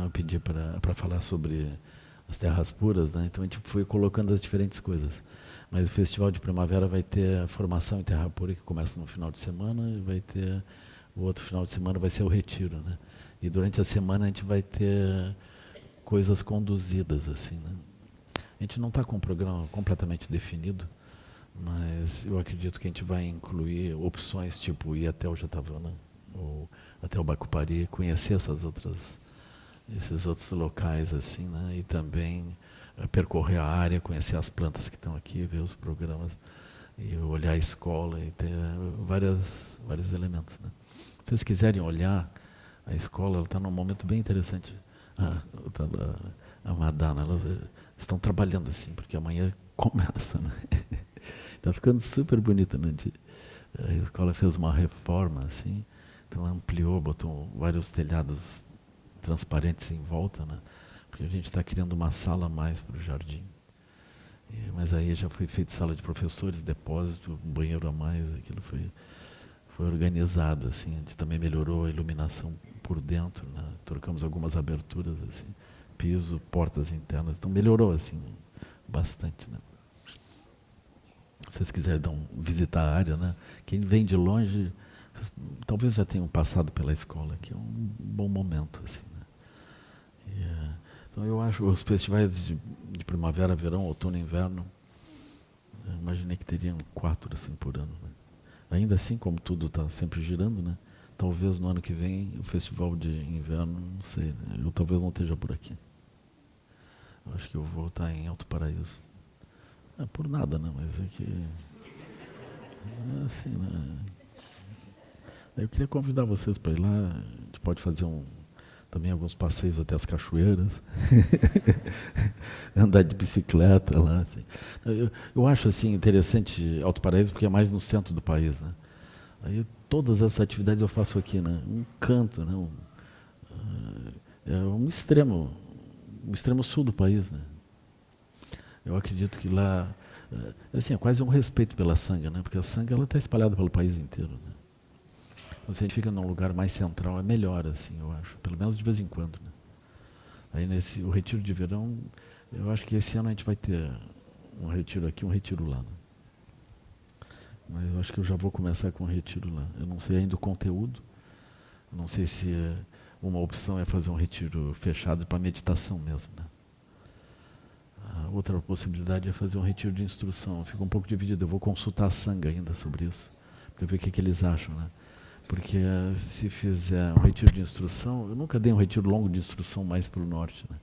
eu pedi para falar sobre as terras puras, né? Então a gente foi colocando as diferentes coisas. Mas o Festival de Primavera vai ter a formação em terra pura, que começa no final de semana, e vai ter o outro final de semana vai ser o retiro, né? E durante a semana a gente vai ter coisas conduzidas, assim, né? A gente não está com um programa completamente definido, mas eu acredito que a gente vai incluir opções tipo ir até o Jatavana ou até o Bacupari, conhecer esses outros locais, assim, né? E também percorrer a área, conhecer as plantas que estão aqui, ver os programas e olhar a escola e ter vários elementos, né? Se vocês quiserem olhar a escola, ela está num momento bem interessante. A Madana, elas estão trabalhando assim, porque amanhã começa, né? Está ficando super bonita, né? A escola fez uma reforma, assim, então ampliou, botou vários telhados transparentes em volta, né? Porque a gente está criando uma sala a mais para o jardim. Mas aí já foi feito sala de professores, depósito, um banheiro a mais, aquilo foi organizado, assim. A gente também melhorou a iluminação por dentro, né? Trocamos algumas aberturas, assim, piso, portas internas, então melhorou, assim, bastante, né? Se vocês quiserem visitar a área, né? Quem vem de longe, talvez já tenham passado pela escola, que é um bom momento, assim, né? Então eu acho os festivais de primavera, verão, outono e inverno, eu imaginei que teriam 4 assim por ano, né? Ainda assim, como tudo está sempre girando, né? Talvez no ano que vem o festival de inverno, não sei, né? Eu talvez não esteja por aqui. Eu acho que eu vou estar em Alto Paraíso. É por nada, né? Mas é que assim, né? Eu queria convidar vocês para ir lá. A gente pode fazer também alguns passeios até as cachoeiras, andar de bicicleta lá. Assim. Eu acho assim interessante Alto Paraíso porque é mais no centro do país, né? Aí todas essas atividades eu faço aqui, né? Um canto, né? É um extremo sul do país, né? Eu acredito que lá, assim, é quase um respeito pela sanga, né? Porque a sanga ela está espalhada pelo país inteiro, né? Então, se a gente fica num lugar mais central, é melhor, assim, eu acho. Pelo menos de vez em quando, né? Aí o retiro de verão, eu acho que esse ano a gente vai ter um retiro aqui, um retiro lá, né? Mas eu acho que eu já vou começar com um retiro lá. Eu não sei ainda o conteúdo, não sei se uma opção é fazer um retiro fechado para meditação mesmo, né? A outra possibilidade é fazer um retiro de instrução. Fica um pouco dividido. Eu vou consultar a Sangha ainda sobre isso, para ver o que eles acham, né? Porque se fizer um retiro de instrução, eu nunca dei um retiro longo de instrução mais para o norte, né?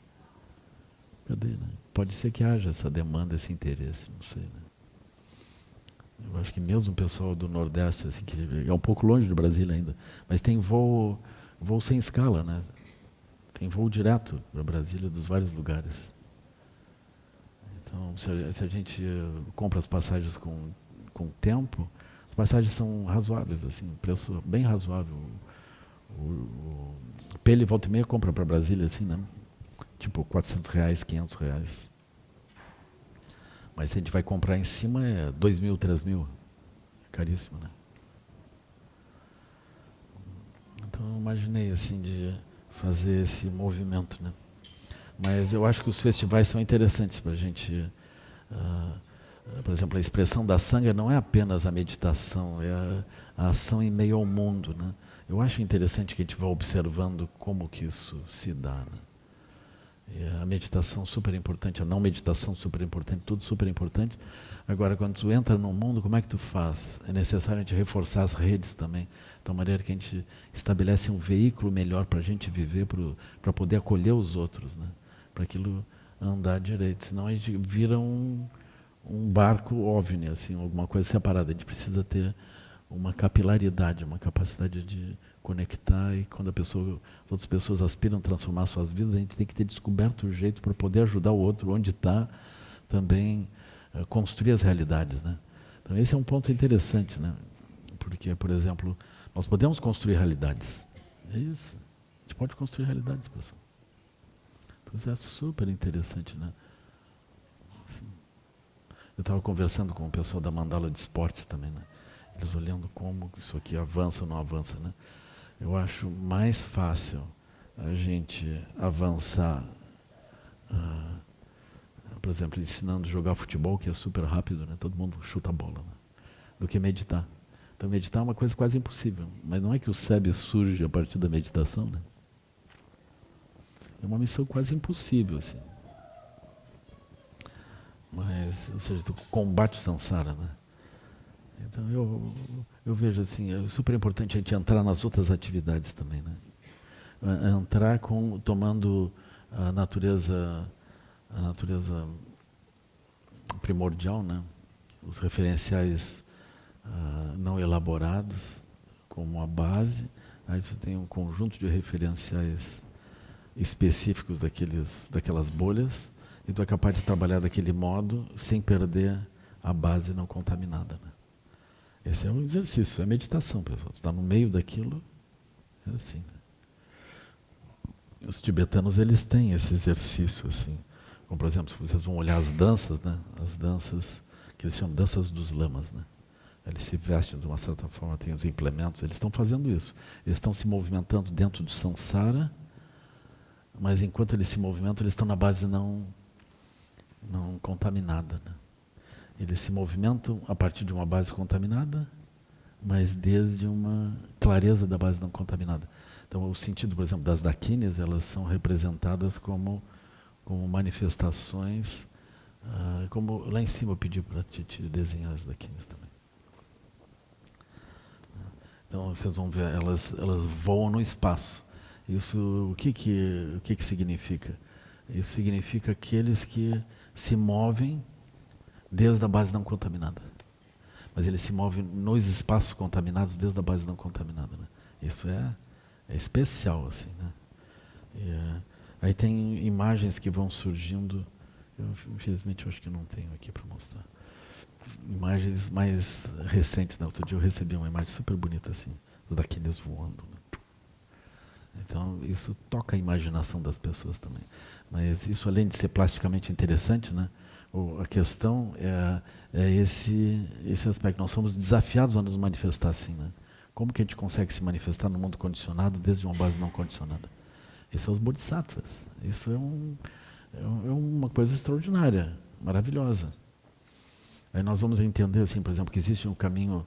Cadê, né? Pode ser que haja essa demanda, esse interesse, não sei, né? Eu acho que mesmo o pessoal do Nordeste, assim, que é um pouco longe de Brasília ainda, mas tem voo sem escala, né? Tem voo direto para Brasília dos vários lugares. Então, se a gente compra as passagens com tempo, as passagens são razoáveis, assim, preço bem razoável. O Pele volta e meia compra para Brasília, assim, né? Tipo R$ 400, R$ 500. Mas se a gente vai comprar em cima é 2.000, 3.000. É caríssimo, né? Então eu imaginei, assim, de fazer esse movimento, né? Mas eu acho que os festivais são interessantes para a gente. Por exemplo, a expressão da sanga não é apenas a meditação, é a ação em meio ao mundo, né? Eu acho interessante que a gente vá observando como que isso se dá, né? E a meditação super importante, a não meditação super importante, tudo super importante. Agora, quando tu entra no mundo, como é que tu faz? É necessário a gente reforçar as redes também, de tal maneira que a gente estabelece um veículo melhor para a gente viver, para poder acolher os outros, né? Para aquilo andar direito. Senão a gente vira um barco OVNI, assim, alguma coisa separada. A gente precisa ter uma capilaridade, uma capacidade de conectar, e quando as outras pessoas aspiram a transformar suas vidas, a gente tem que ter descoberto o jeito para poder ajudar o outro onde está, também construir as realidades, né? Então esse é um ponto interessante, né? Porque, por exemplo, nós podemos construir realidades. É isso. A gente pode construir realidades, pessoal. Então isso é super interessante, né? Assim, eu estava conversando com o pessoal da Mandala de Esportes também, né? Eles olhando como isso aqui avança ou não avança, né? Eu acho mais fácil a gente avançar, por exemplo, ensinando a jogar futebol, que é super rápido, né? Todo mundo chuta a bola, né? Do que meditar. Então meditar é uma coisa quase impossível, mas não é que o SEB surge a partir da meditação, né? É uma missão quase impossível, assim. Mas, ou seja, tu combate o samsara, né? Então eu vejo assim, é super importante a gente entrar nas outras atividades também, né? Entrar tomando a natureza primordial, né? Os referenciais não elaborados como a base. Aí você tem um conjunto de referenciais específicos daquelas bolhas, e tu é capaz de trabalhar daquele modo sem perder a base não contaminada, né? Esse é um exercício, é meditação, pessoal. Tu está no meio daquilo, é assim, né? Os tibetanos, eles têm esse exercício, assim. Como, por exemplo, se vocês vão olhar as danças, né? As danças, que eles chamam danças dos lamas, né? Eles se vestem de uma certa forma, têm os implementos, eles estão fazendo isso. Eles estão se movimentando dentro do samsara, mas enquanto eles se movimentam, eles estão na base não contaminada, né? Eles se movimentam a partir de uma base contaminada, mas desde uma clareza da base não contaminada. Então, o sentido, por exemplo, das dakinis, elas são representadas como manifestações, como lá em cima eu pedi para te desenhar as dakinis também. Então, vocês vão ver, elas voam no espaço. Isso, o que significa? Isso significa aqueles que se movem desde a base não contaminada. Mas eles se movem nos espaços contaminados desde a base não contaminada, né? Isso é especial, assim, né? Aí tem imagens que vão surgindo. Infelizmente, eu acho que não tenho aqui para mostrar. Imagens mais recentes, né? Outro dia eu recebi uma imagem super bonita, assim, daqueles voando, né? Então, isso toca a imaginação das pessoas também. Mas isso, além de ser plasticamente interessante, né? A questão é esse aspecto. Nós somos desafiados a nos manifestar assim, né? Como que a gente consegue se manifestar no mundo condicionado desde uma base não condicionada? Esses são os bodhisattvas. Isso é uma coisa extraordinária, maravilhosa. Aí nós vamos entender, assim, por exemplo, que existe um caminho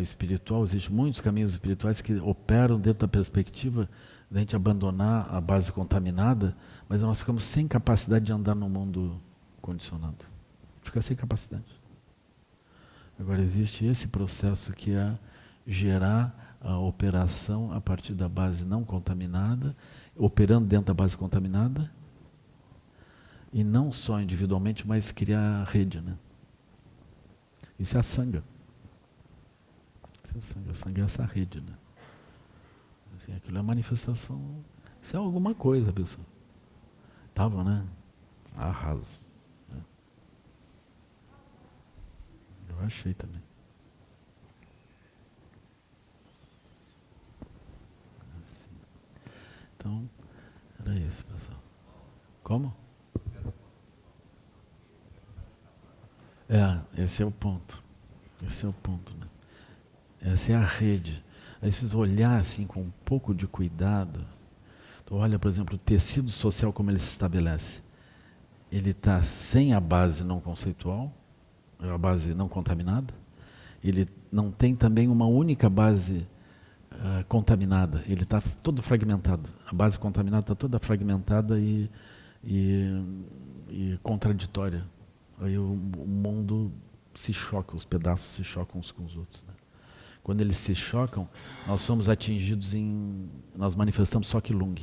espiritual, existem muitos caminhos espirituais que operam dentro da perspectiva de a gente abandonar a base contaminada, mas nós ficamos sem capacidade de andar no mundo condicionado. Fica sem capacidade. Agora, existe esse processo que é gerar a operação a partir da base não contaminada, operando dentro da base contaminada, e não só individualmente, mas criar a rede, né? Isso é a sangha. A sangha é essa rede, né? Assim, aquilo é manifestação. Isso é alguma coisa, pessoal. Estavam, né? Arraso. Né? Eu achei também. Assim. Então, era isso, pessoal. Como? Esse é o ponto. Esse é o ponto, né? Essa é a rede. Aí se tu olhar assim com um pouco de cuidado, tu olha, por exemplo, o tecido social como ele se estabelece. Ele está sem a base não conceitual, a base não contaminada. Ele não tem também uma única base contaminada. Ele está todo fragmentado. A base contaminada está toda fragmentada e contraditória. Aí o mundo se choca, os pedaços se chocam uns com os outros, né? Quando eles se chocam, nós somos atingidos nós manifestamos Sokyung.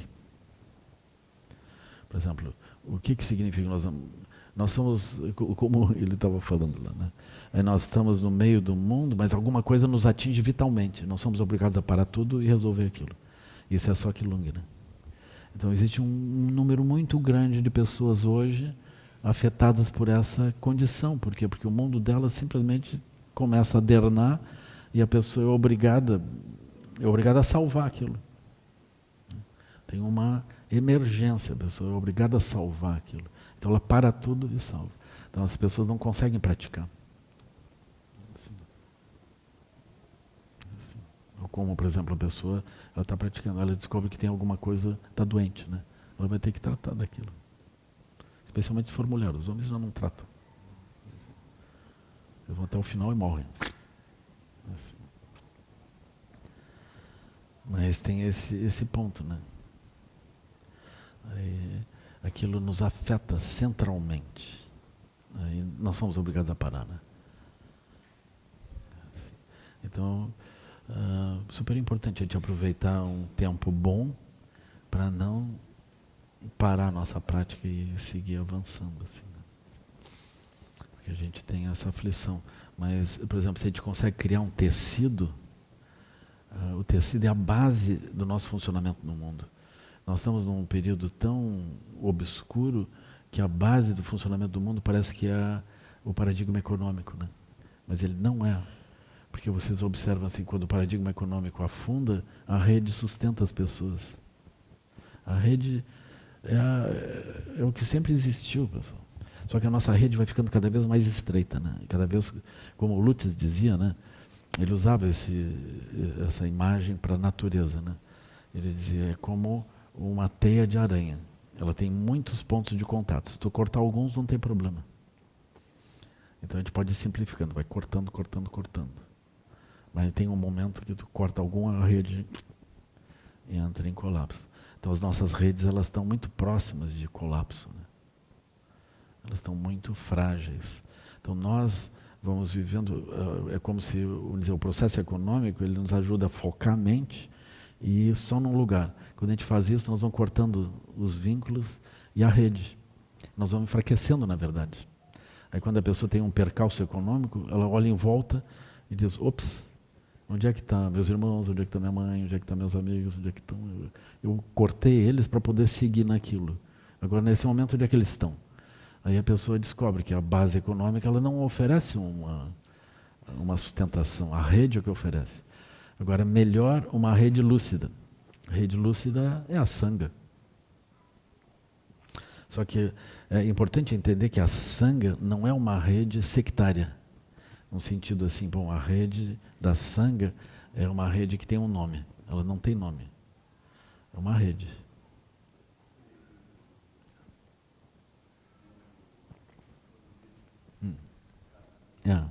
Por exemplo, o que significa nós somos, como ele estava falando lá, né? Aí nós estamos no meio do mundo, mas alguma coisa nos atinge vitalmente. Não somos obrigados a parar tudo e resolver aquilo. Isso é Sokyung, né? Então existe um número muito grande de pessoas hoje afetadas por essa condição. Por quê? Porque o mundo dela simplesmente começa a dernar e a pessoa é obrigada a salvar aquilo. Tem uma emergência, a pessoa é obrigada a salvar aquilo. Então ela para tudo e salva. Então as pessoas não conseguem praticar. Assim. como, por exemplo, a pessoa, ela está praticando, ela descobre que tem alguma coisa, está doente, né? Ela vai ter que tratar daquilo. Especialmente se for mulher, os homens já não tratam. Eles vão até o final e morrem. Assim. Mas tem esse ponto, né? Aí, aquilo nos afeta centralmente. Aí nós somos obrigados a parar, né? Então, super importante a gente aproveitar um tempo bom para não parar a nossa prática e seguir avançando, assim, né? Porque a gente tem essa aflição. Mas, por exemplo, se a gente consegue criar um tecido, o tecido é a base do nosso funcionamento no mundo. Nós estamos num período tão obscuro que a base do funcionamento do mundo parece que é o paradigma econômico, né? Mas ele não é. Porque vocês observam assim, quando o paradigma econômico afunda, a rede sustenta as pessoas. A rede é o que sempre existiu, pessoal. Só que a nossa rede vai ficando cada vez mais estreita, né? Cada vez, como o Lutz dizia, né? Ele usava essa imagem para a natureza, né? Ele dizia, é como uma teia de aranha. Ela tem muitos pontos de contato. Se tu cortar alguns, não tem problema. Então a gente pode ir simplificando, vai cortando, cortando, cortando. Mas tem um momento que tu corta alguma rede e entra em colapso. Então as nossas redes, elas estão muito próximas de colapso, né? Elas estão muito frágeis. Então nós vamos vivendo, é como se, vamos dizer, o processo econômico, ele nos ajuda a focar a mente e ir só num lugar. Quando a gente faz isso, nós vamos cortando os vínculos e a rede. Nós vamos enfraquecendo, na verdade. Aí quando a pessoa tem um percalço econômico, ela olha em volta e diz, ops, onde é que estão meus irmãos, onde é que está minha mãe, onde é que estão meus amigos, onde é que estão... Eu cortei eles para poder seguir naquilo. Agora, nesse momento, onde é que eles estão? Aí a pessoa descobre que a base econômica ela não oferece uma sustentação, a rede é o que oferece. Agora, melhor uma rede lúcida. A rede lúcida é a sanga. Só que é importante entender que a sanga não é uma rede sectária. No sentido assim, bom, a rede da sanga é uma rede que tem um nome. Ela não tem nome. É uma rede. É. Né?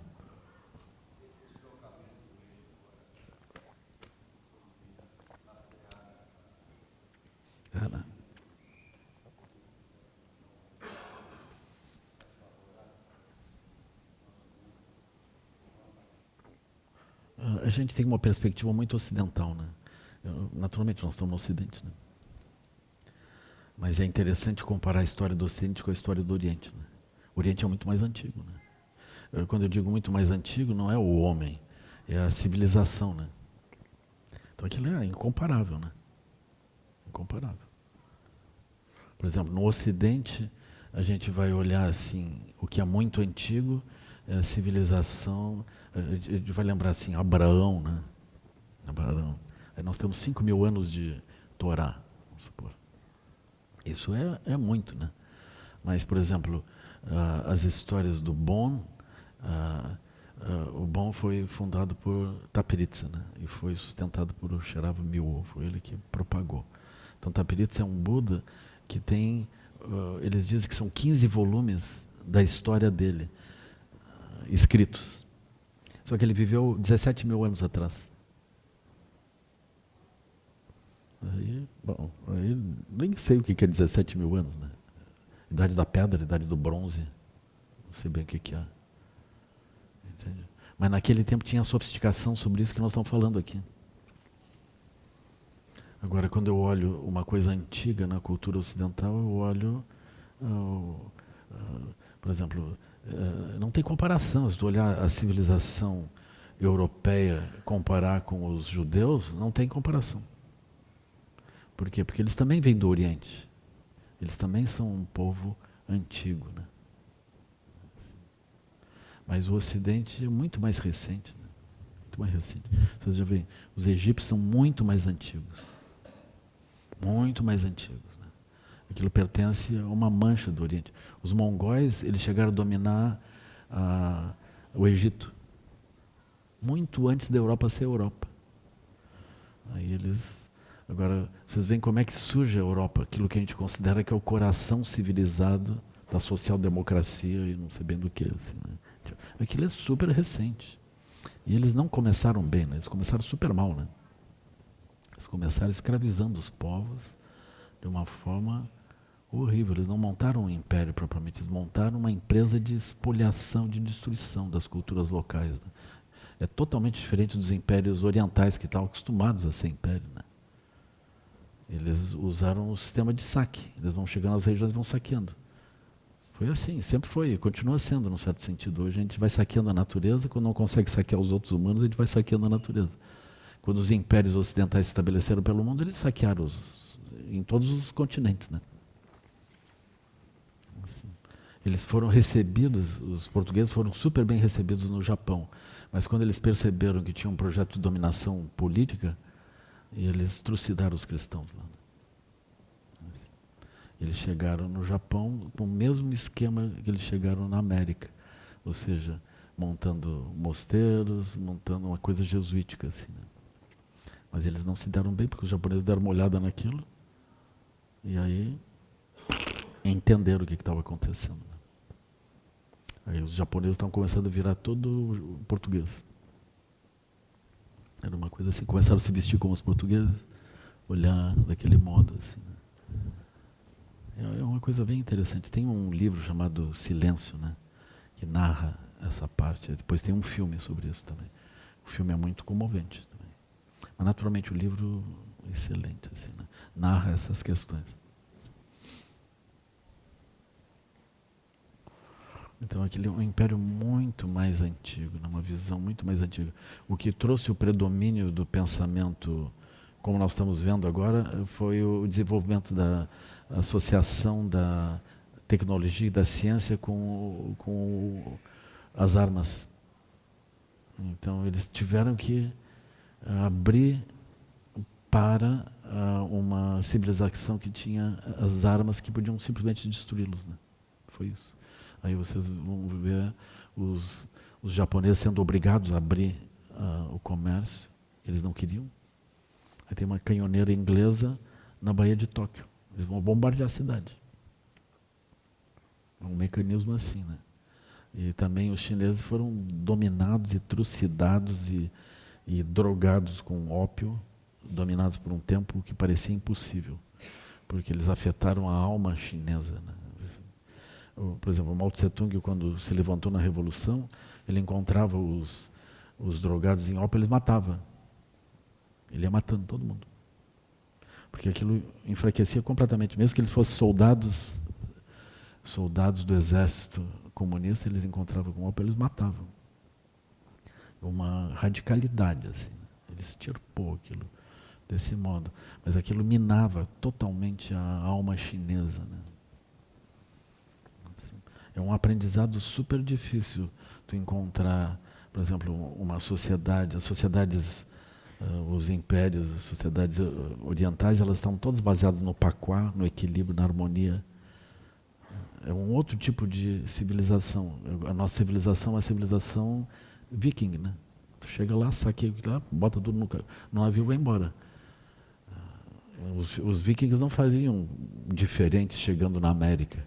A gente tem uma perspectiva muito ocidental, né? Naturalmente, nós estamos no Ocidente, né? Mas é interessante comparar a história do Ocidente com a história do Oriente, né? O Oriente é muito mais antigo, né? Quando eu digo muito mais antigo, não é o homem, é a civilização, né? Então aquilo é incomparável, né? Incomparável. Por exemplo, no Ocidente, a gente vai olhar assim, o que é muito antigo é a civilização, a gente vai lembrar assim, Abraão, né? Abraão. Aí nós temos 5.000 anos de Torá, vamos supor. Isso é muito, né? Mas, por exemplo, as histórias do Bon, o Bon foi fundado por Taperitsa, né? E foi sustentado por Sherava Miwo, foi ele que propagou. Então, Taperitsa é um Buda que tem, eles dizem que são 15 volumes da história dele, escritos. Só que ele viveu 17.000 anos atrás. Aí nem sei o que é 17.000 anos, né? Idade da pedra, idade do bronze, não sei bem o que é. Entende? Mas naquele tempo tinha sofisticação sobre isso que nós estamos falando aqui. Agora, quando eu olho uma coisa antiga na cultura ocidental, eu olho, por exemplo, não tem comparação. Se tu olhar a civilização europeia, comparar com os judeus, não tem comparação. Por quê? Porque eles também vêm do Oriente. Eles também são um povo antigo, né? Mas o Ocidente é muito mais recente, né? Muito mais recente. Vocês já veem, os egípcios são muito mais antigos. Muito mais antigos, né? Aquilo pertence a uma mancha do Oriente. Os mongóis, eles chegaram a dominar o Egito. Muito antes da Europa ser Europa. Aí eles... Agora, vocês veem como é que surge a Europa, aquilo que a gente considera que é o coração civilizado da social-democracia e não sei bem do que. Assim, né? Aquilo é super recente. E eles não começaram bem, né? Eles começaram super mal, né? Eles começaram escravizando os povos de uma forma horrível. Eles não montaram um império propriamente, eles montaram uma empresa de espoliação, de destruição das culturas locais. Né? É totalmente diferente dos impérios orientais que estavam acostumados a ser império. Né? Eles usaram o sistema de saque. Eles vão chegando nas regiões e vão saqueando. Foi assim, sempre foi, e continua sendo, num certo sentido. Hoje a gente vai saqueando a natureza, quando não consegue saquear os outros humanos, a gente vai saqueando a natureza. Quando os impérios ocidentais se estabeleceram pelo mundo, eles saquearam em todos os continentes. Né? Assim, eles foram recebidos, os portugueses foram super bem recebidos no Japão, mas quando eles perceberam que tinha um projeto de dominação política, eles trucidaram os cristãos lá. Eles chegaram no Japão com o mesmo esquema que eles chegaram na América, ou seja, montando mosteiros, montando uma coisa jesuítica assim. Né? Mas eles não se deram bem porque os japoneses deram uma olhada naquilo e aí entenderam o que estava acontecendo. Né? Aí os japoneses estavam começando a virar todo português. Era uma coisa assim, começaram a se vestir como os portugueses, olhar daquele modo assim. Né? É uma coisa bem interessante. Tem um livro chamado Silêncio, né, que narra essa parte. Depois tem um filme sobre isso também. O filme é muito comovente também. Mas naturalmente o livro é excelente, assim, né? Narra essas questões. Então aquele é um império muito mais antigo, né, uma visão muito mais antiga. O que trouxe o predomínio do pensamento, como nós estamos vendo agora, foi o desenvolvimento da associação da tecnologia e da ciência com as armas. Então eles tiveram que abrir para uma civilização que tinha as armas que podiam simplesmente destruí-los. Né? Foi isso. Aí vocês vão ver os japoneses sendo obrigados a abrir o comércio. Eles não queriam. Aí tem uma canhoneira inglesa na Baía de Tóquio. Eles vão bombardear a cidade. É um mecanismo assim, né? E também os chineses foram dominados e trucidados e drogados com ópio, dominados por um tempo que parecia impossível, porque eles afetaram a alma chinesa. Né? Por exemplo, o Mao Tse-tung, quando se levantou na Revolução, ele encontrava os drogados em ópio, ele matava. Ele ia matando todo mundo. Porque aquilo enfraquecia completamente. Mesmo que eles fossem soldados do exército comunista, eles encontravam com ópio, eles matavam. Uma radicalidade, assim. Ele extirpou aquilo desse modo. Mas aquilo minava totalmente a alma chinesa. Né? Assim, é um aprendizado super difícil tu encontrar, por exemplo, uma sociedade, as sociedades... os impérios, as sociedades orientais, elas estão todas baseadas no paquá, no equilíbrio, na harmonia. É um outro tipo de civilização. A nossa civilização é uma civilização viking, né? Tu chega lá, saqueia lá, bota tudo no navio e vai embora. Os vikings não faziam diferente chegando na América.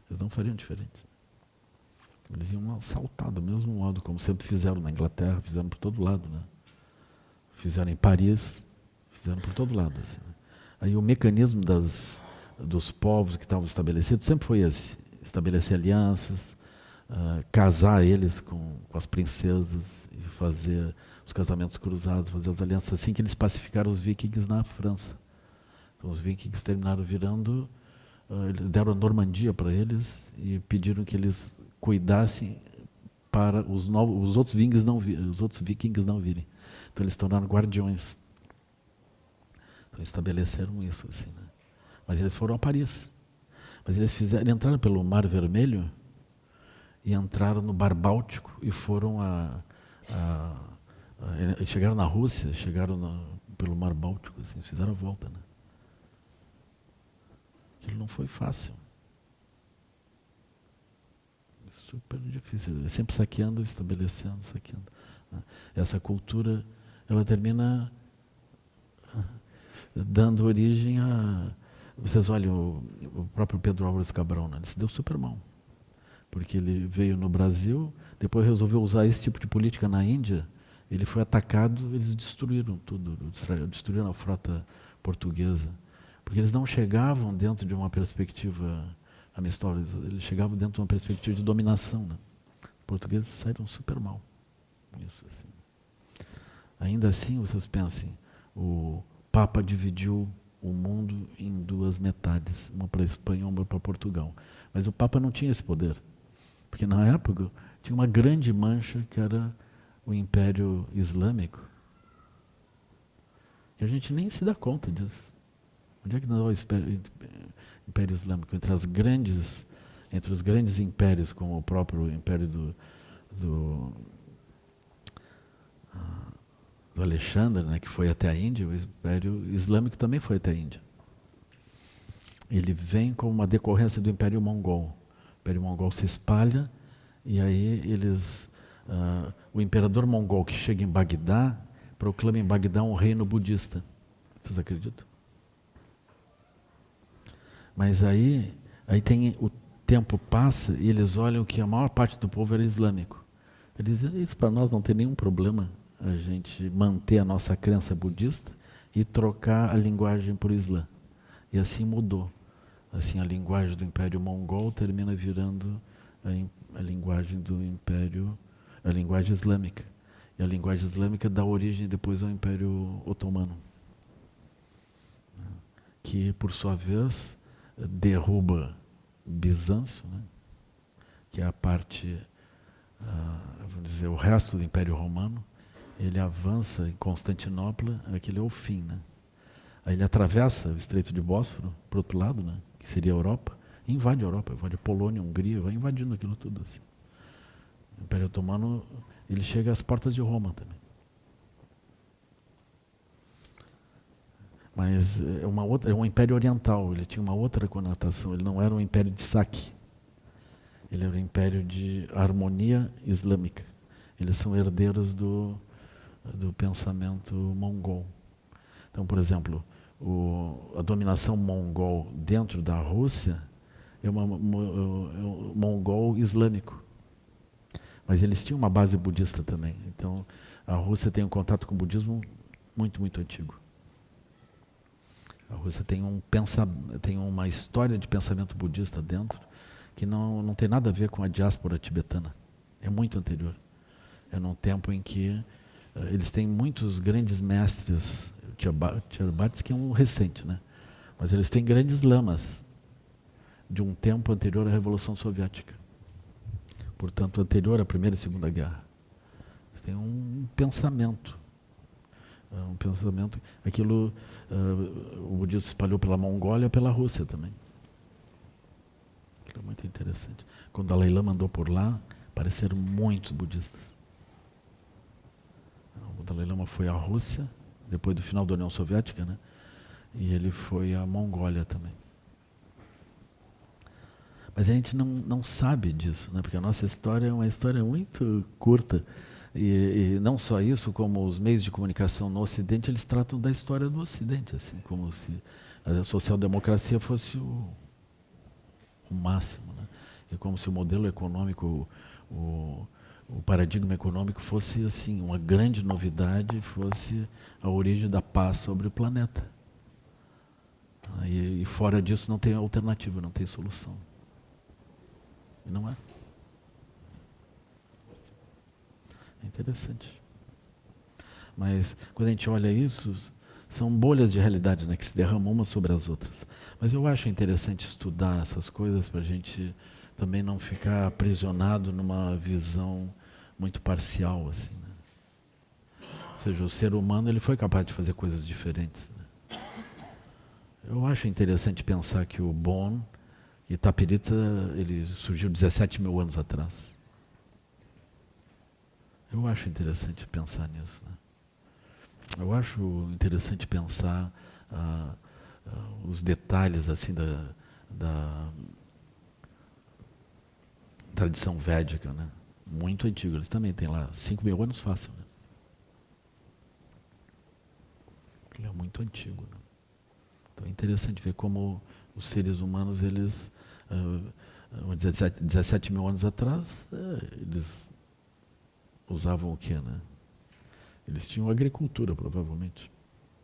Eles não fariam diferente. Eles iam assaltar do mesmo modo, como sempre fizeram na Inglaterra, fizeram por todo lado, né? Fizeram em Paris, fizeram por todo lado. Assim, né? Aí o mecanismo dos povos que estavam estabelecidos sempre foi esse: estabelecer alianças, casar eles com as princesas e fazer os casamentos cruzados, fazer as alianças, assim que eles pacificaram os vikings na França. Então os vikings terminaram virando, deram a Normandia para eles e pediram que eles cuidassem para os outros vikings não virem. Então eles se tornaram guardiões. Então estabeleceram isso assim, né? Mas eles foram a Paris. Mas eles entraram pelo Mar Vermelho e entraram no Mar Báltico e foram chegaram na Rússia, pelo Mar Báltico, assim, fizeram a volta, né? Aquilo não foi fácil. Super difícil. Sempre saqueando, estabelecendo, saqueando. Né? Essa cultura, ela termina dando origem a... Vocês olham o próprio Pedro Álvares Cabral, né? Ele se deu super mal, porque ele veio no Brasil, depois resolveu usar esse tipo de política na Índia, ele foi atacado, eles destruíram tudo, destruíram a frota portuguesa, porque eles não chegavam dentro de uma perspectiva amistosa, eles chegavam dentro de uma perspectiva de dominação, né? Os portugueses saíram super mal. Isso, assim. Ainda assim, vocês pensem, o Papa dividiu o mundo em duas metades, uma para a Espanha e uma para Portugal. Mas o Papa não tinha esse poder, porque na época tinha uma grande mancha que era o Império Islâmico. E a gente nem se dá conta disso. Onde é que está o Império Islâmico? Entre os grandes impérios, como o próprio Império do Alexandre, né, que foi até a Índia, o Império Islâmico também foi até a Índia. Ele vem como uma decorrência do Império Mongol. O Império Mongol se espalha e aí o imperador mongol que chega em Bagdá proclama em Bagdá um reino budista. Vocês acreditam? Mas aí o tempo passa e eles olham que a maior parte do povo era islâmico. Eles dizem, isso para nós não tem nenhum problema, a gente manter a nossa crença budista e trocar a linguagem por Islã. E assim mudou. Assim, a linguagem do Império Mongol termina virando a linguagem do Império, a linguagem islâmica. E a linguagem islâmica dá origem depois ao Império Otomano, que, por sua vez, derruba Bizâncio, né? Que é a parte, vamos dizer, o resto do Império Romano. Ele avança em Constantinopla, aquele é o fim, né? Aí ele atravessa o Estreito de Bósforo para o outro lado, né? Que seria a Europa, e invade a Europa, invade a Polônia, a Hungria, vai invadindo aquilo tudo assim. O Império Otomano, ele chega às portas de Roma também. Mas é um império oriental, ele tinha uma outra conotação, ele não era um império de saque, ele era um império de harmonia islâmica. Eles são herdeiros do pensamento mongol. Então, por exemplo, a dominação mongol dentro da Rússia é um mongol islâmico. Mas eles tinham uma base budista também. Então, a Rússia tem um contato com o budismo muito, muito antigo. A Rússia tem uma história de pensamento budista dentro que não tem nada a ver com a diáspora tibetana. É muito anterior. É num tempo em que eles têm muitos grandes mestres, Tcherbatsky é um recente, né? Mas eles têm grandes lamas de um tempo anterior à Revolução Soviética. Portanto, anterior à Primeira e Segunda Guerra. Tem um pensamento. Aquilo, o budismo se espalhou pela Mongólia, pela Rússia também. Aquilo é muito interessante. Quando o Dalai Lama andou por lá, apareceram muitos budistas. O Dalai Lama foi à Rússia, depois do final da União Soviética, né? E ele foi à Mongólia também. Mas a gente não sabe disso, né? Porque a nossa história é uma história muito curta. E não só isso, como os meios de comunicação no Ocidente, eles tratam da história do Ocidente, assim, como se a social-democracia fosse o máximo, né? E como se o modelo econômico, o paradigma econômico fosse assim, uma grande novidade, fosse a origem da paz sobre o planeta. E fora disso não tem alternativa, não tem solução. Não é? É interessante. Mas quando a gente olha isso, são bolhas de realidade, né, que se derramam umas sobre as outras. Mas eu acho interessante estudar essas coisas para a gente também não ficar aprisionado numa visão muito parcial, assim, né? Ou seja, o ser humano ele foi capaz de fazer coisas diferentes, né? Eu acho interessante pensar que o Bon Itapirita ele surgiu 17 mil anos atrás. Eu acho interessante pensar nisso, né? Eu acho interessante pensar os detalhes assim da tradição védica, né? Muito antigo. Eles também têm lá 5 mil anos fácil, né? Ele é muito antigo, né? Então é interessante ver como os seres humanos, eles, 17 mil anos atrás, eles usavam o quê, né? Eles tinham agricultura, provavelmente,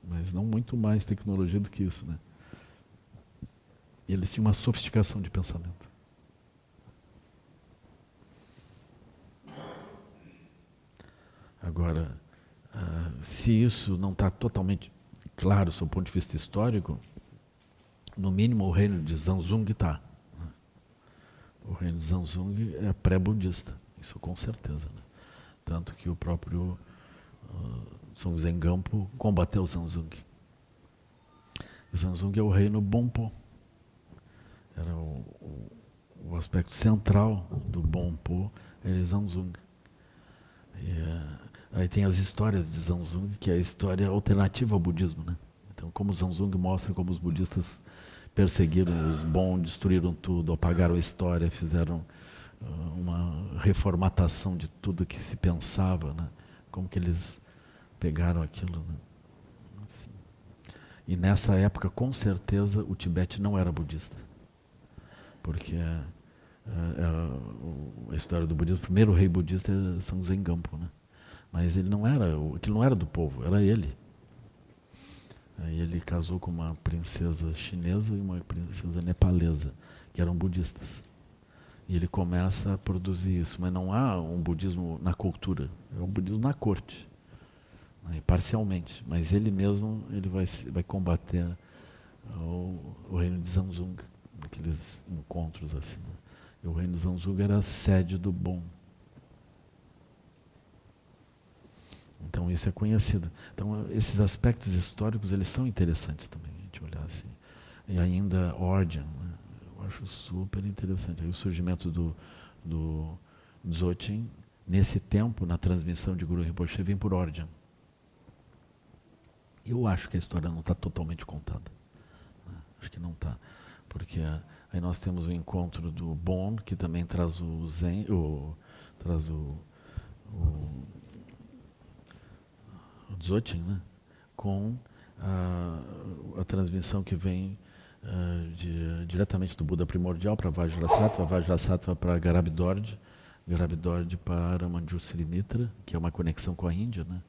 mas não muito mais tecnologia do que isso, né? E eles tinham uma sofisticação de pensamento. Agora, se isso não está totalmente claro, do ponto de vista histórico, no mínimo o reino de Zanzung está. Né? O reino de Zanzung é pré-budista, isso com certeza. Né? Tanto que o próprio Song Zengampo combateu Zanzung. Zanzung é o reino Bonpo. Era o aspecto central do Bonpo, era Zanzung. Aí tem as histórias de Zanzung, que é a história alternativa ao budismo, né? Então, como Zanzung mostra como os budistas perseguiram os bons, destruíram tudo, apagaram a história, fizeram uma reformatação de tudo que se pensava, né? Como que eles pegaram aquilo, né? Assim. E nessa época, com certeza, o Tibete não era budista, porque a história do budismo, o primeiro rei budista é Song Zengampo, né? Mas ele não era, aquilo não era do povo, era ele. Aí ele casou com uma princesa chinesa e uma princesa nepalesa, que eram budistas. E ele começa a produzir isso, mas não há um budismo na cultura, é um budismo na corte, né, parcialmente. Mas ele mesmo ele vai combater o reino de Zanzung, naqueles encontros assim. Né? E o reino de Zanzung era a sede do Bon. Então isso é conhecido. Então esses aspectos históricos, eles são interessantes também, a gente olhar assim. E ainda Ordian, né? Eu acho super interessante. Aí o surgimento do Dzogchen, nesse tempo, na transmissão de Guru Rinpoche, vem por Ordian. Eu acho que a história não está totalmente contada. Né? Acho que não está. Porque aí nós temos o encontro do Bon, que também traz o Zen, traz o Dzogchen, né? Com a transmissão que vem diretamente do Buda primordial para Vajrasattva para Garabhidorje, Garabhidorje para Manjusri Sirimitra, que é uma conexão com a Índia, né?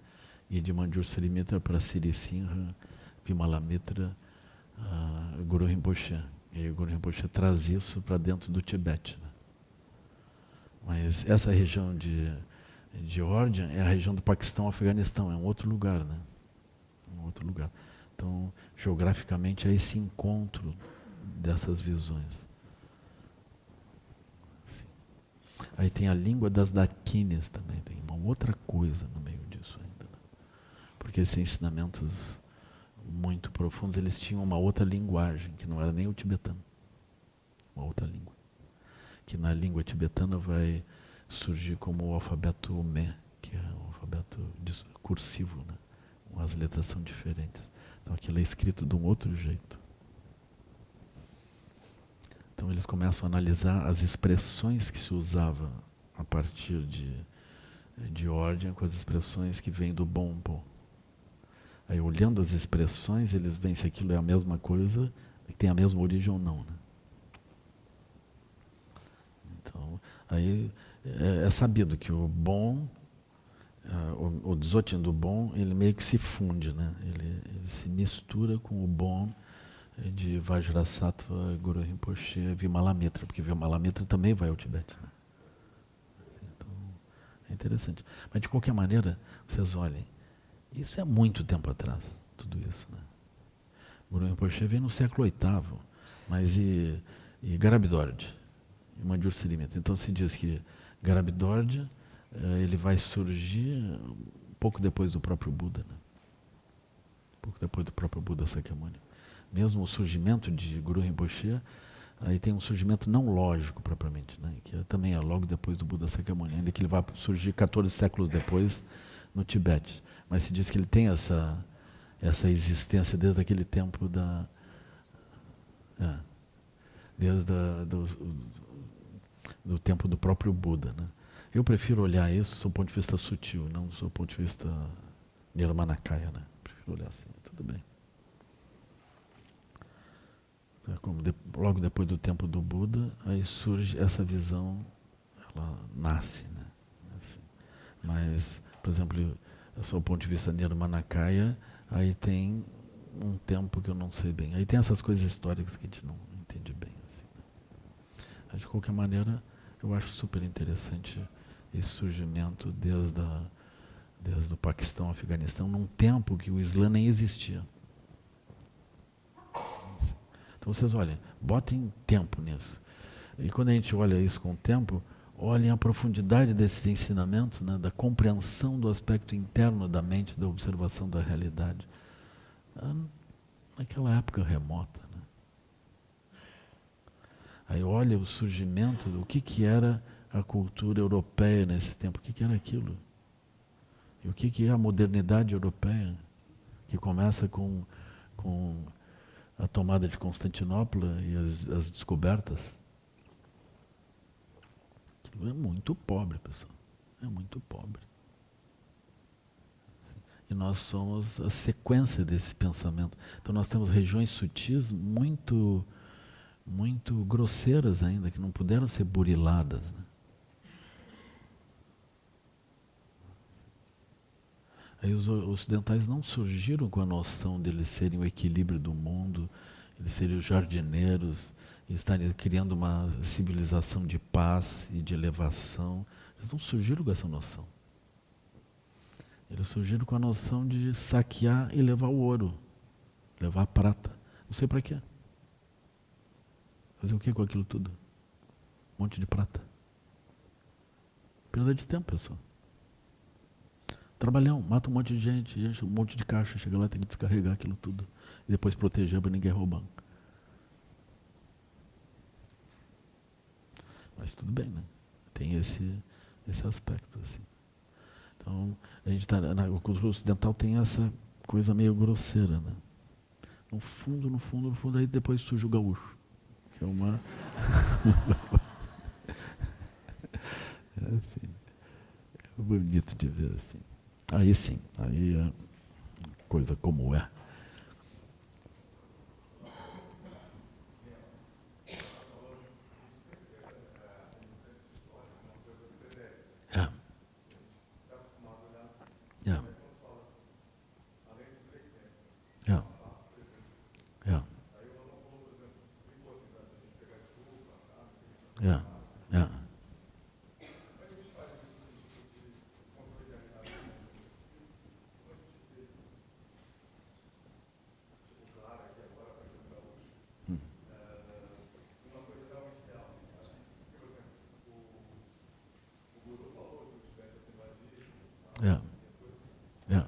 E de Manjusri Sirimitra para Siri Sinha, Vimalamitra, Guru Rinpoche. E aí o Guru Rinpoche traz isso para dentro do Tibete. Né? Mas essa região de Ordian é a região do Paquistão, Afeganistão, é um outro lugar, né? Um outro lugar. Então, geograficamente, é esse encontro dessas visões. Assim. Aí tem a língua das Dakinis também, tem uma outra coisa no meio disso ainda. Né? Porque esses ensinamentos muito profundos, eles tinham uma outra linguagem, que não era nem o tibetano. Uma outra língua. Que na língua tibetana vai surgir como o alfabeto Me, que é um alfabeto cursivo, né? As letras são diferentes. Então aquilo é escrito de um outro jeito. Então eles começam a analisar as expressões que se usava a partir de Ordian com as expressões que vêm do Bonpo. Aí olhando as expressões, eles veem se aquilo é a mesma coisa, tem a mesma origem ou não. Né? Então, aí é sabido que o Bon, o Dzogchen do Bon, ele meio que se funde, né? Ele se mistura com o Bon de Vajrasattva, Guru Rinpoche, Vimalamitra, porque Vimalamitra também vai ao Tibete. Né? Então, é interessante. Mas de qualquer maneira, vocês olhem, isso é muito tempo atrás, tudo isso. Né? Guru Rinpoche veio no século VIII, mas e Garabhidorje? E Manjusri Sirimitra. Então se diz que Garabhidorje ele vai surgir um pouco depois do próprio Buda, né? Um pouco depois do próprio Buda Sakyamuni. Mesmo o surgimento de Guru Rinpoche, aí tem um surgimento não lógico propriamente, né? Que também é logo depois do Buda Sakyamuni, ainda que ele vai surgir 14 séculos depois no Tibete. Mas se diz que ele tem essa existência desde aquele tempo desde do tempo do próprio Buda. Né? Eu prefiro olhar isso do ponto de vista sutil, não do ponto de vista Nirmanakaya. Né? Prefiro olhar assim, tudo bem. Como logo depois do tempo do Buda, aí surge essa visão, ela nasce, né? Assim. Mas, por exemplo, sob o ponto de vista nirmanakaya, aí tem um tempo que eu não sei bem. Aí tem essas coisas históricas que a gente não entende bem. Assim, né? Mas, de qualquer maneira, eu acho super interessante esse surgimento desde o Paquistão, Afeganistão, num tempo que o Islã nem existia. Então vocês olhem, botem tempo nisso. E quando a gente olha isso com o tempo, olhem a profundidade desses ensinamentos, né, da compreensão do aspecto interno da mente, da observação da realidade. Naquela época remota. Né? Aí olha o surgimento do que era a cultura europeia nesse tempo, o que era aquilo. E o que é a modernidade europeia, que começa com a tomada de Constantinopla e as descobertas. Aquilo é muito pobre, pessoal. É muito pobre. E nós somos a sequência desse pensamento. Então nós temos regiões sutis muito grosseiras ainda, que não puderam ser buriladas. Né? Aí os ocidentais não surgiram com a noção de eles serem o equilíbrio do mundo, eles serem os jardineiros, e estarem criando uma civilização de paz e de elevação. Eles não surgiram com essa noção. Eles surgiram com a noção de saquear e levar o ouro, levar a prata. Não sei para quê. Fazer o que com aquilo tudo? Um monte de prata. Perda de tempo, pessoal. Trabalhão, mata um monte de gente, enche um monte de caixa, chega lá e tem que descarregar aquilo tudo. E depois proteger para ninguém roubar. Mas tudo bem, né? Tem esse aspecto, assim. Então, a gente tá, a cultura ocidental tem essa coisa meio grosseira, né? No fundo, aí depois surge o gaúcho. Que é uma... é assim, é bonito de ver, assim. Aí sim, aí é coisa como é. É. É. É. É. É. É. É. É.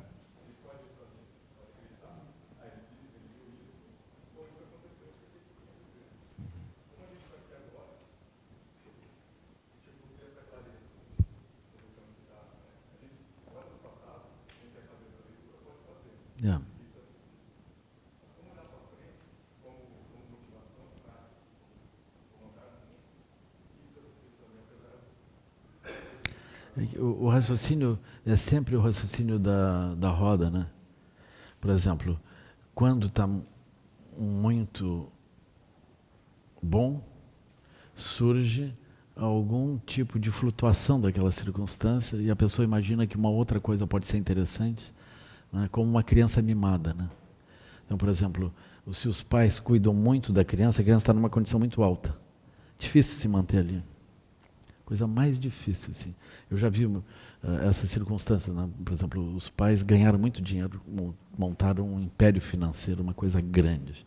É. O raciocínio é sempre o raciocínio da roda, né? Por exemplo, quando está muito bom, surge algum tipo de flutuação daquela circunstância e a pessoa imagina que uma outra coisa pode ser interessante, né? Como uma criança mimada, né? Então, por exemplo, se os pais cuidam muito da criança, a criança está numa condição muito alta. Difícil se manter ali. Coisa mais difícil, assim. Eu já vi essa circunstância, né? Por exemplo, os pais ganharam muito dinheiro, montaram um império financeiro, uma coisa grande.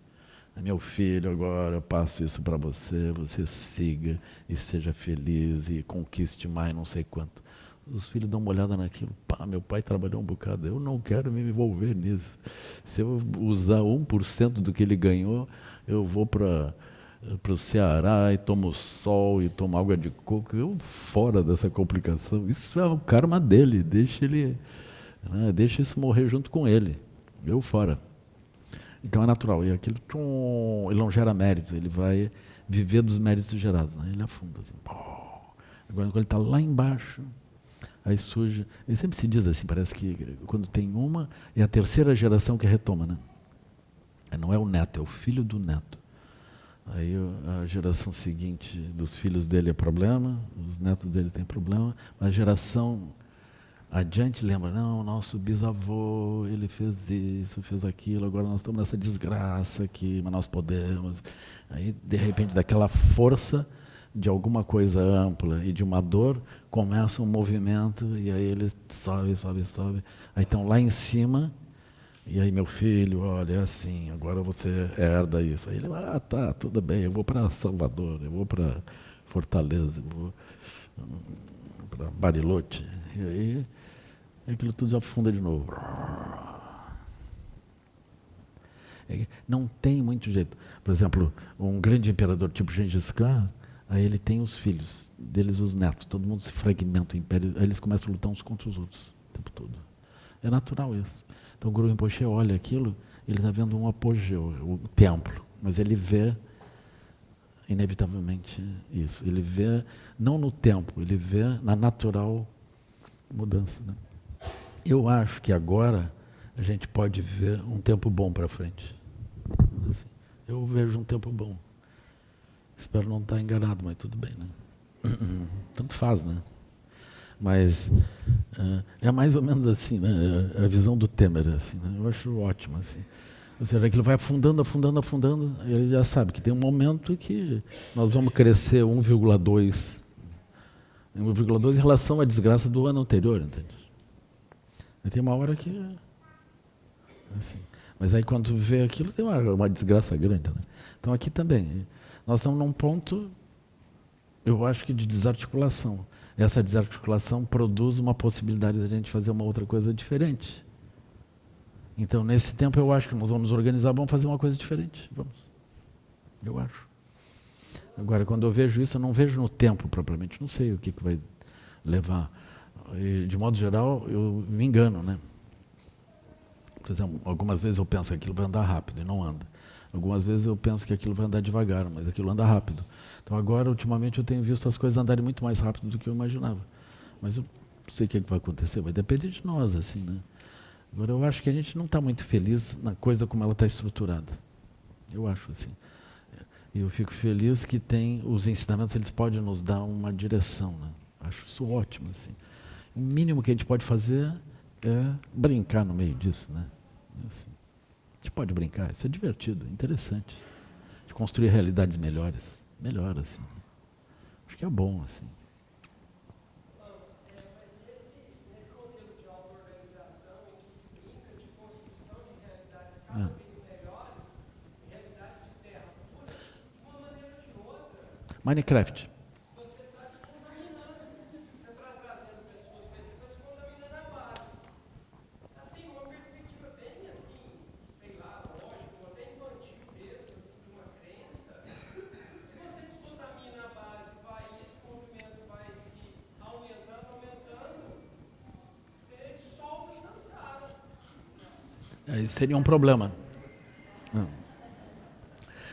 Meu filho, agora eu passo isso para você, você siga e seja feliz e conquiste mais não sei quanto. Os filhos dão uma olhada naquilo, pá, meu pai trabalhou um bocado, eu não quero me envolver nisso. Se eu usar 1% do que ele ganhou, eu vou para o Ceará e tomo sol e tomo água de coco, eu fora dessa complicação. Isso é o karma dele, deixa ele, né, deixa isso morrer junto com ele, eu fora. Então é natural, e aquilo ele não gera méritos, ele vai viver dos méritos gerados, né? Ele afunda assim. Agora quando ele está lá embaixo, aí surge, ele sempre se diz assim, parece que quando tem uma, é a terceira geração que retoma, né? Não é o neto, é o filho do neto. Aí a geração seguinte dos filhos dele é problema, os netos dele têm problema, mas a geração adiante lembra, não, nosso bisavô, ele fez isso, fez aquilo, agora nós estamos nessa desgraça aqui, mas nós podemos. Aí, de repente, daquela força de alguma coisa ampla e de uma dor, começa um movimento, e aí ele sobe, sobe, sobe. Aí estão lá em cima, e aí, meu filho, olha, é assim, agora você herda isso. Aí ele, tá, tudo bem, eu vou para Salvador, eu vou para Fortaleza, eu vou para Bariloche. E aí, aquilo tudo afunda de novo. Não tem muito jeito. Por exemplo, um grande imperador tipo Gengis Khan, aí ele tem os filhos, deles os netos, todo mundo se fragmenta o império, aí eles começam a lutar uns contra os outros o tempo todo. É natural isso. Então o Guru Rinpoche olha aquilo, ele está vendo um apogeu, o templo, mas ele vê inevitavelmente isso. Ele vê, não no tempo, ele vê na natural mudança. Né? Eu acho que agora a gente pode ver um tempo bom para frente. Assim, eu vejo um tempo bom. Espero não estar enganado, mas tudo bem, né? Tanto faz, né? Mas é mais ou menos assim, né? A visão do Temer, assim, né? Eu acho ótimo, assim. Ou seja, aquilo vai afundando, afundando, afundando, e ele já sabe que tem um momento que nós vamos crescer 1,2. 1,2 em relação à desgraça do ano anterior, entende? Aí tem uma hora que... Assim, mas aí quando vê aquilo, tem uma desgraça grande, né? Então aqui também, nós estamos num ponto, eu acho que de desarticulação. Essa desarticulação produz uma possibilidade de a gente fazer uma outra coisa diferente. Então, nesse tempo, eu acho que nós vamos nos organizar, vamos fazer uma coisa diferente. Vamos. Eu acho. Agora, quando eu vejo isso, eu não vejo no tempo propriamente. Não sei o que vai levar. E, de modo geral, eu me engano, né? Por exemplo, algumas vezes eu penso que aquilo vai andar rápido e não anda. Algumas vezes eu penso que aquilo vai andar devagar, mas aquilo anda rápido. Então agora, ultimamente, eu tenho visto as coisas andarem muito mais rápido do que eu imaginava. Mas eu não sei o que vai acontecer, vai depender de nós, assim, né? Agora, eu acho que a gente não está muito feliz na coisa como ela está estruturada. Eu acho assim. E eu fico feliz que tem os ensinamentos, eles podem nos dar uma direção, né? Acho isso ótimo, assim. O mínimo que a gente pode fazer é brincar no meio disso, né? Assim, a gente pode brincar, isso é divertido, interessante. De construir realidades melhores, melhor, assim. Acho que é bom, assim. Minecraft. Aí seria um problema. Não.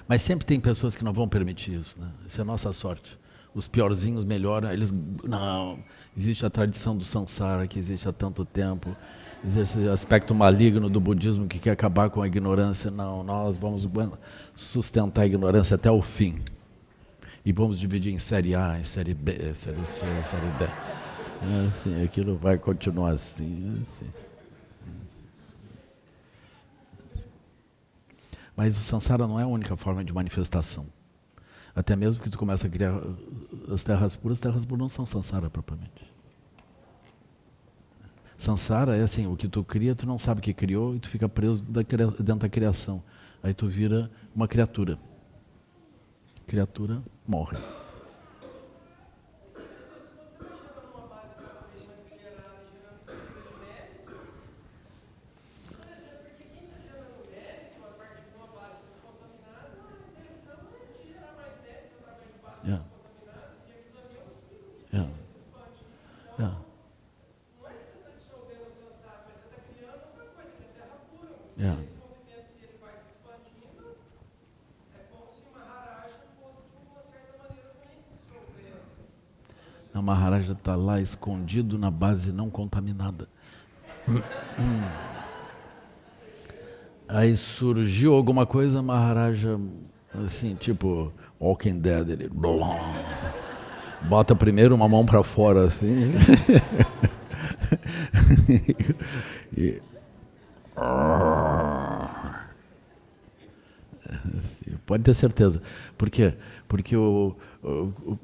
Mas sempre tem pessoas que não vão permitir isso, né? Isso é a nossa sorte. Os piorzinhos melhoram, eles... Não, existe a tradição do Sansara, que existe há tanto tempo. Existe esse aspecto maligno do budismo que quer acabar com a ignorância. Não, nós vamos sustentar a ignorância até o fim. E vamos dividir em série A, em série B, série C, série D. É assim, aquilo vai continuar assim, assim. Mas o Sansara não é a única forma de manifestação. Até mesmo que tu começa a criar as terras puras não são Sansara propriamente. Sansara é assim, o que tu cria, tu não sabe que criou e tu fica preso dentro da criação. Aí tu vira uma criatura. Criatura morre. Yeah. Yeah. Yeah. Yeah. A Maharaja está lá escondido na base não contaminada. Aí surgiu alguma coisa, a Maharaja Assim, tipo, Walking Dead, ele blom, bota primeiro uma mão para fora, assim. E, pode ter certeza. Por quê? Porque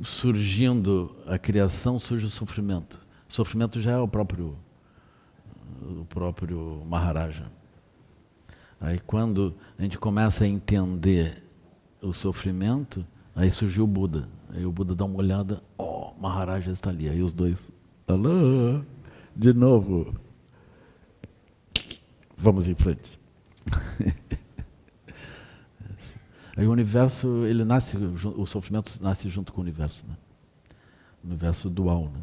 surgindo a criação, surge o sofrimento. O sofrimento já é o próprio Maharaja. Aí quando a gente começa a entender o sofrimento, aí surgiu o Buda. Aí o Buda dá uma olhada, Maharaja está ali. Aí os dois, alô, de novo. Vamos em frente. Aí o universo, ele nasce, o sofrimento nasce junto com o universo, né? O universo dual, né?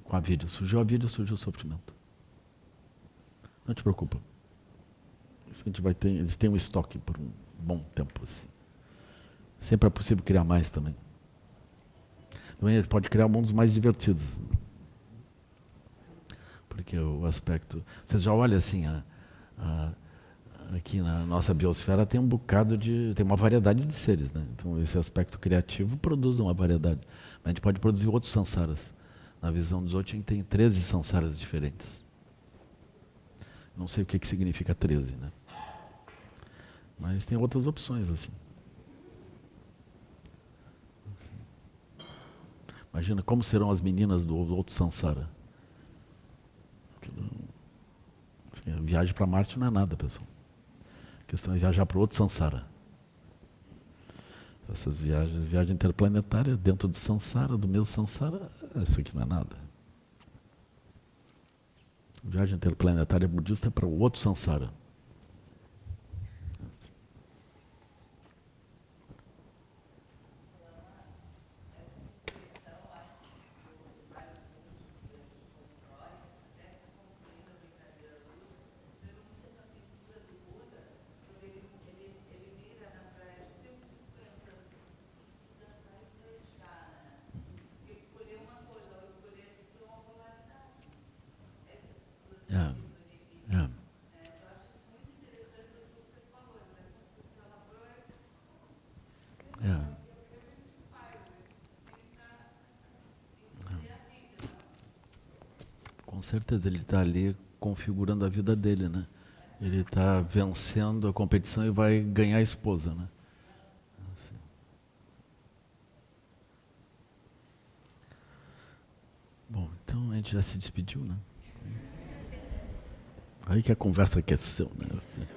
Com a vida. Surgiu a vida, surgiu o sofrimento. Não te preocupa. Isso a gente tem um estoque por um bom tempo, assim. Sempre é possível criar mais também. Também a gente pode criar mundos mais divertidos. Porque o aspecto... Você já olha assim, aqui na nossa biosfera tem um bocado tem uma variedade de seres, né? Então esse aspecto criativo produz uma variedade. Mas a gente pode produzir outros sansaras. Na visão dos outros, a gente tem 13 sansaras diferentes. Não sei o que significa 13, né? Mas tem outras opções, assim. Imagina como serão as meninas do outro sansara. Assim, a viagem para Marte não é nada, pessoal. A questão é viajar para outro sansara. Essas viagem interplanetária dentro do sansara, do mesmo sansara, isso aqui não é nada. Viagem interplanetária budista é para o outro sansara. É, é. É. Com certeza, ele está ali configurando a vida dele, né? Ele está vencendo a competição e vai ganhar a esposa, né? Assim. Bom, então a gente já se despediu, né? Aí que a conversa aqueceu, né? Assim.